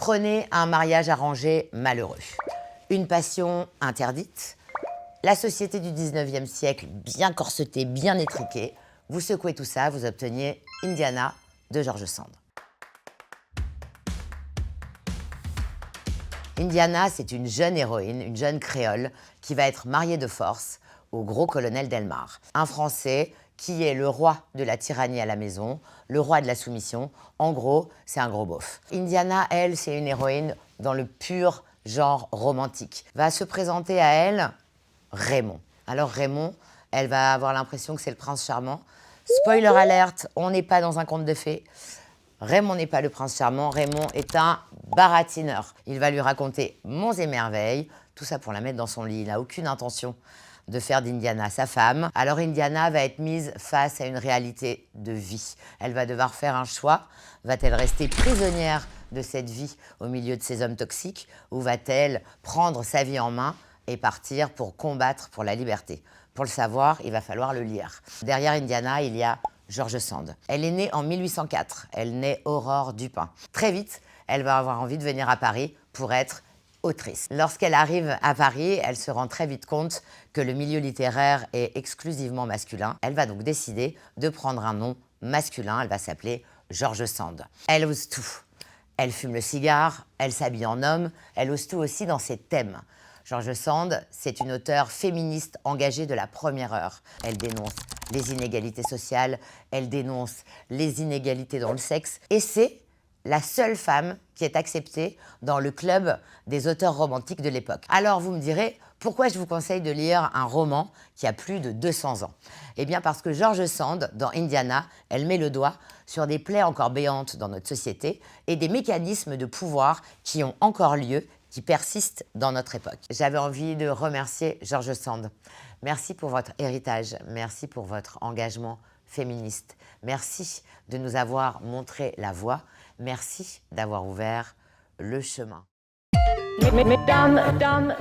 Prenez un mariage arrangé malheureux, une passion interdite, la société du 19e siècle bien corsetée, bien étriquée. Vous secouez tout ça, vous obteniez Indiana de George Sand. Indiana, c'est une jeune héroïne, une jeune créole, qui va être mariée de force au gros colonel Delmar. Un Français qui est le roi de la tyrannie à la maison, le roi de la soumission. En gros, c'est un gros beauf. Indiana, elle, c'est une héroïne dans le pur genre romantique. Va se présenter à elle Raymond. Alors Raymond, elle va avoir l'impression que c'est le prince charmant. Spoiler alerte, on n'est pas dans un conte de fées. Raymond n'est pas le prince charmant, Raymond est un baratineur. Il va lui raconter monts et merveilles, tout ça pour la mettre dans son lit. Il n'a aucune intention de faire d'Indiana sa femme. Alors Indiana va être mise face à une réalité de vie. Elle va devoir faire un choix. Va-t-elle rester prisonnière de cette vie au milieu de ces hommes toxiques ou va-t-elle prendre sa vie en main et partir pour combattre pour la liberté? Pour le savoir, il va falloir le lire. Derrière Indiana, il y a George Sand. Elle est née en 1804. Elle naît Aurore Dupin. Très vite, elle va avoir envie de venir à Paris pour être autrice. Lorsqu'elle arrive à Paris, elle se rend très vite compte que le milieu littéraire est exclusivement masculin. Elle va donc décider de prendre un nom masculin. Elle va s'appeler George Sand. Elle ose tout. Elle fume le cigare, elle s'habille en homme, elle ose tout aussi dans ses thèmes. George Sand, c'est une auteure féministe engagée de la première heure. Elle dénonce les inégalités sociales, elle dénonce les inégalités dans le sexe, et c'est la seule femme qui est acceptée dans le club des auteurs romantiques de l'époque. Alors vous me direz, pourquoi je vous conseille de lire un roman qui a plus de 200 ans? Eh bien parce que George Sand, dans Indiana, elle met le doigt sur des plaies encore béantes dans notre société et des mécanismes de pouvoir qui ont encore lieu, qui persistent dans notre époque. J'avais envie de remercier George Sand. Merci pour votre héritage, merci pour votre engagement féministe. Merci de nous avoir montré la voie. Merci d'avoir ouvert le chemin. Mesdames,